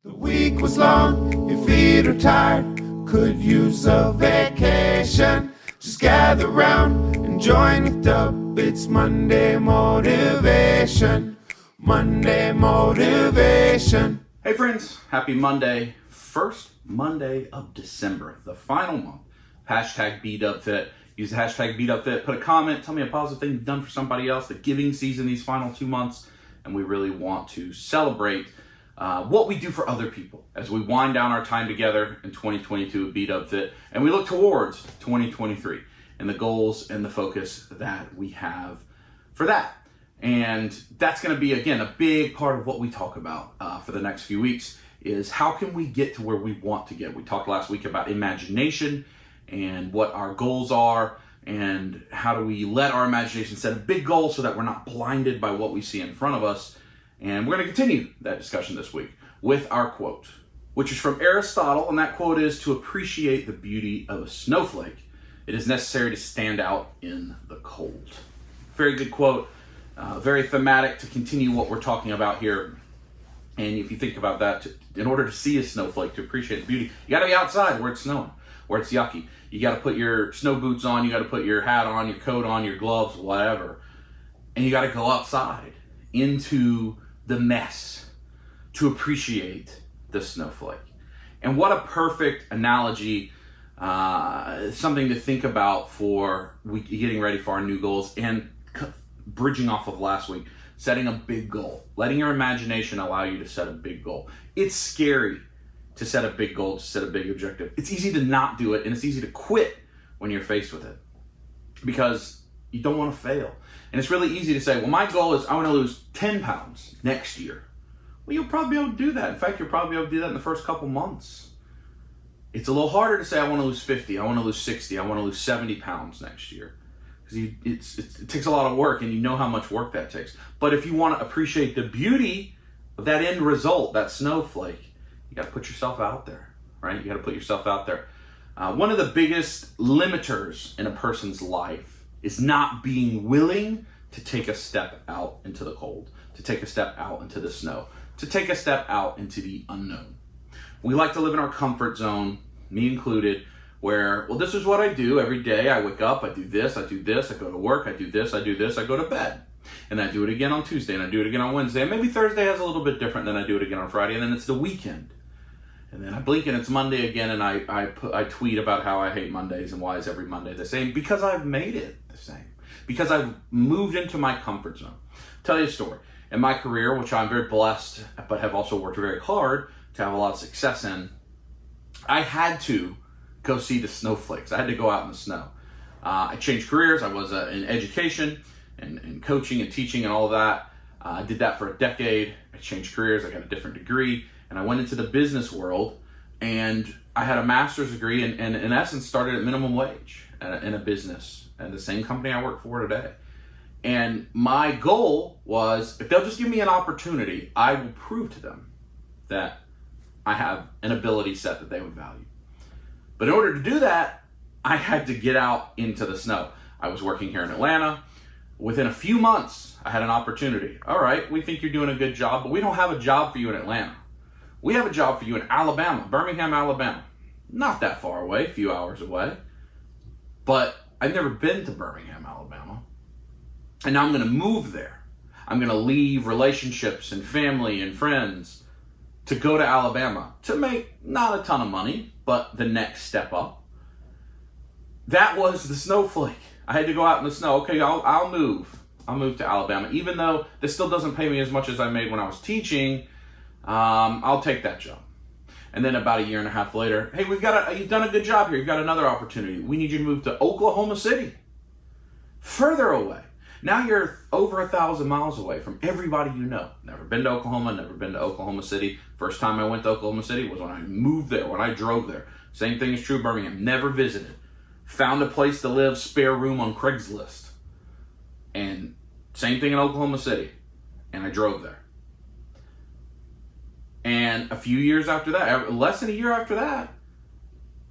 The week was long, your feet are tired, could use a vacation. Just gather round and join with Dub, it's Monday Motivation. Monday Motivation. Hey friends, happy Monday. First Monday of December, the final month. Hashtag bigdubfit. Use the hashtag bigdubfit. Put a comment, tell me a positive thing you've done for somebody else. The giving season these final 2 months, and we really want to celebrate what we do for other people as we wind down our time together in 2022 at bigdubfit, and we look towards 2023 and the goals and the focus that we have for that. And that's going to be, again, a big part of what we talk about for the next few weeks is how can we get to where we want to get. We talked last week about imagination and what our goals are, and how do we let our imagination set a big goal so that we're not blinded by what we see in front of us. And we're going to continue that discussion this week with our quote, which is from Aristotle, and that quote is, "To appreciate the beauty of a snowflake, it is necessary to stand out in the cold." Very good quote, very thematic to continue what we're talking about here. And if you think about that, in order to see a snowflake, to appreciate the beauty, you got to be outside where it's snowing, where it's yucky. You got to put your snow boots on, you got to put your hat on, your coat on, your gloves, whatever. And you got to go outside into the mess to appreciate the snowflake. And what a perfect analogy, something to think about for getting ready for our new goals, and bridging off of last week, setting a big goal, letting your imagination allow you to set a big goal. It's scary to set a big goal, to set a big objective. It's easy to not do it, and it's easy to quit when you're faced with it because you don't want to fail. And it's really easy to say, well, my goal is I want to lose 10 pounds next year. Well, you'll probably be able to do that. In fact, you'll probably be able to do that in the first couple months. It's a little harder to say I want to lose 50, I want to lose 60, I want to lose 70 pounds next year. Because it takes a lot of work, and you know how much work that takes. But if you want to appreciate the beauty of that end result, that snowflake, you got to put yourself out there, right? You got to put yourself out there. One of the biggest limiters in a person's life is not being willing to take a step out into the cold, to take a step out into the snow, to take a step out into the unknown. We like to live in our comfort zone, me included, where, well, this is what I do every day. I wake up, I do this, I go to work, I do this, I go to bed. And I do it again on Tuesday, and I do it again on Wednesday. And maybe Thursday has a little bit different, then I do it again on Friday, and then it's the weekend. And then I blink and it's Monday again, and I tweet about how I hate Mondays and why is every Monday the same? Because I've made it the same. Because I've moved into my comfort zone. Tell you a story. In my career, which I'm very blessed, but have also worked very hard to have a lot of success in, I had to go see the snowflakes. I had to go out in the snow. I changed careers. I was in education and coaching and teaching and all of that. I did that for a decade. I changed careers. I got a different degree. And I went into the business world, and I had a master's degree, and in essence started at minimum wage in a business, and the same company I work for today. And my goal was, if they'll just give me an opportunity, I will prove to them that I have an ability set that they would value. But in order to do that, I had to get out into the snow. I was working here in Atlanta. Within a few months, I had an opportunity. All right, we think you're doing a good job, but we don't have a job for you in Atlanta. We have a job for you in Alabama, Birmingham, Alabama. Not that far away, a few hours away. But I've never been to Birmingham, Alabama. And now I'm going to move there. I'm going to leave relationships and family and friends to go to Alabama to make not a ton of money, but the next step up. That was the snowflake. I had to go out in the snow. Okay, I'll move. I'll move to Alabama. Even though this still doesn't pay me as much as I made when I was teaching, I'll take that job. And then about a year and a half later, hey, you've done a good job here. You've got another opportunity. We need you to move to Oklahoma City. Further away. Now you're over 1,000 miles away from everybody you know. Never been to Oklahoma, never been to Oklahoma City. First time I went to Oklahoma City was when I moved there, when I drove there. Same thing is true of Birmingham. Never visited. Found a place to live, spare room on Craigslist. And same thing in Oklahoma City. And I drove there. And a few years after that, less than a year after that,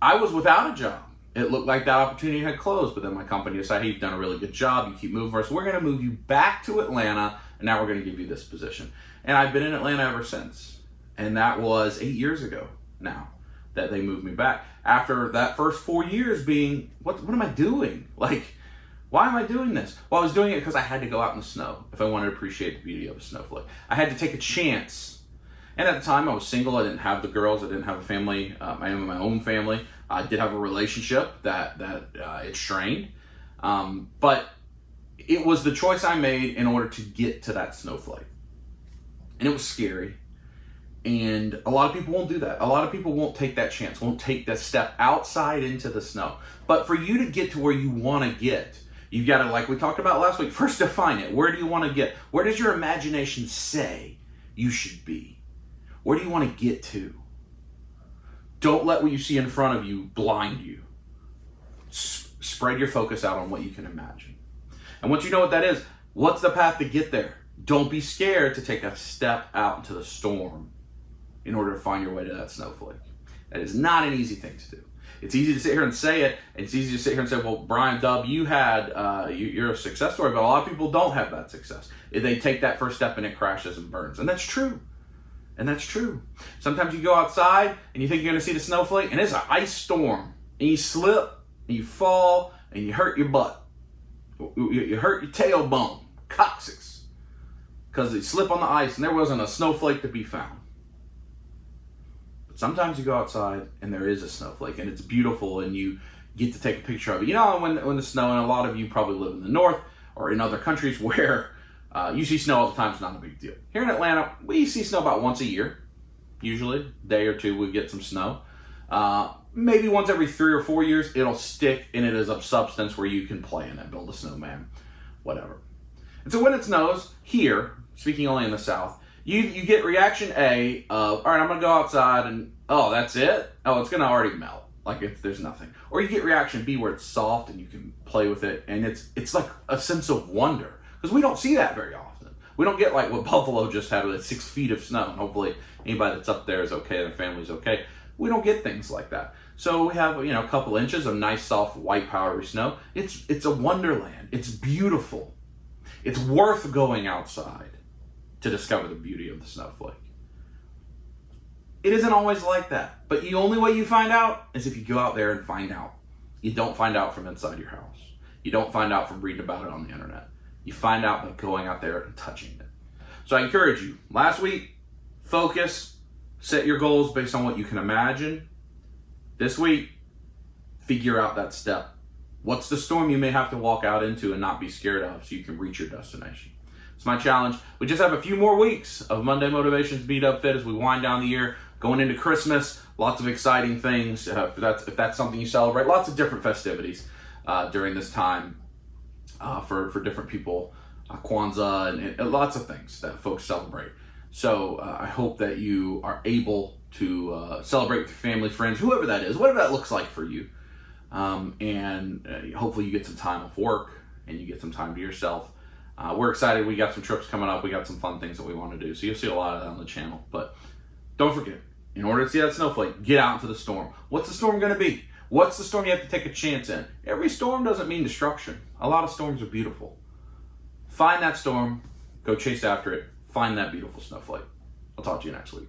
I was without a job. It looked like that opportunity had closed, but then my company decided, hey, you've done a really good job, you keep moving for us, we're going to move you back to Atlanta, and now we're going to give you this position. And I've been in Atlanta ever since. And that was 8 years ago now that they moved me back. After that first 4 years being, what am I doing? Like, why am I doing this? Well, I was doing it because I had to go out in the snow if I wanted to appreciate the beauty of a snowflake. I had to take a chance. And at the time I was single, I didn't have the girls, I didn't have a family, I am my own family. I did have a relationship that it strained. But it was the choice I made in order to get to that snowflake. And it was scary. And a lot of people won't do that. A lot of people won't take that chance, won't take that step outside into the snow. But for you to get to where you want to get, you've got to, like we talked about last week, first define it. Where do you want to get? Where does your imagination say you should be? Where do you want to get to? Don't let what you see in front of you blind you. Spread your focus out on what you can imagine. And once you know what that is, what's the path to get there? Don't be scared to take a step out into the storm in order to find your way to that snowflake. That is not an easy thing to do. It's easy to sit here and say it. It's easy to sit here and say, well, Brian Dubb, you had, you're a success story, but a lot of people don't have that success. They take that first step and it crashes and burns. And that's true. And that's true. Sometimes you go outside and you think you're going to see the snowflake and it's an ice storm. And you slip and you fall and you hurt your butt. You hurt your tailbone, coccyx, because you slip on the ice and there wasn't a snowflake to be found. But sometimes you go outside and there is a snowflake and it's beautiful and you get to take a picture of it. You know, when the snow, and a lot of you probably live in the north or in other countries where you see snow all the time, it's not a big deal. Here in Atlanta, we see snow about once a year. Usually, a day or two we get some snow. Maybe once every 3 or 4 years, it'll stick and it is of substance where you can play in it, build a snowman, whatever. And so when it snows, here, speaking only in the South, you get reaction A of, all right, I'm going to go outside and, oh, that's it? Oh, it's going to already melt. Like there's nothing. Or you get reaction B where it's soft and you can play with it and it's like a sense of wonder. Because we don't see that very often. We don't get like what Buffalo just had with 6 feet of snow. And hopefully anybody that's up there is okay, their family's okay. We don't get things like that. So we have, a couple inches of nice, soft, white, powdery snow. It's a wonderland. It's beautiful. It's worth going outside to discover the beauty of the snowflake. It isn't always like that. But the only way you find out is if you go out there and find out. You don't find out from inside your house. You don't find out from reading about it on the internet. You find out by going out there and touching it. So I encourage you, last week, focus, set your goals based on what you can imagine. This week, figure out that step. What's the storm you may have to walk out into and not be scared of so you can reach your destination? It's my challenge. We just have a few more weeks of Monday Motivations Beat Up Fit as we wind down the year, going into Christmas. Lots of exciting things. If that's something you celebrate, lots of different festivities during this time for different people. Kwanzaa and lots of things that folks celebrate. So I hope that you are able to celebrate with your family, friends, whoever that is, whatever that looks like for you. And hopefully you get some time off work and you get some time to yourself. We're excited. We got some trips coming up. We got some fun things that we want to do. So you'll see a lot of that on the channel. But don't forget, in order to see that snowflake, get out into the storm. What's the storm going to be? What's the storm you have to take a chance in? Every storm doesn't mean destruction. A lot of storms are beautiful. Find that storm. Go chase after it. Find that beautiful snowflake. I'll talk to you next week.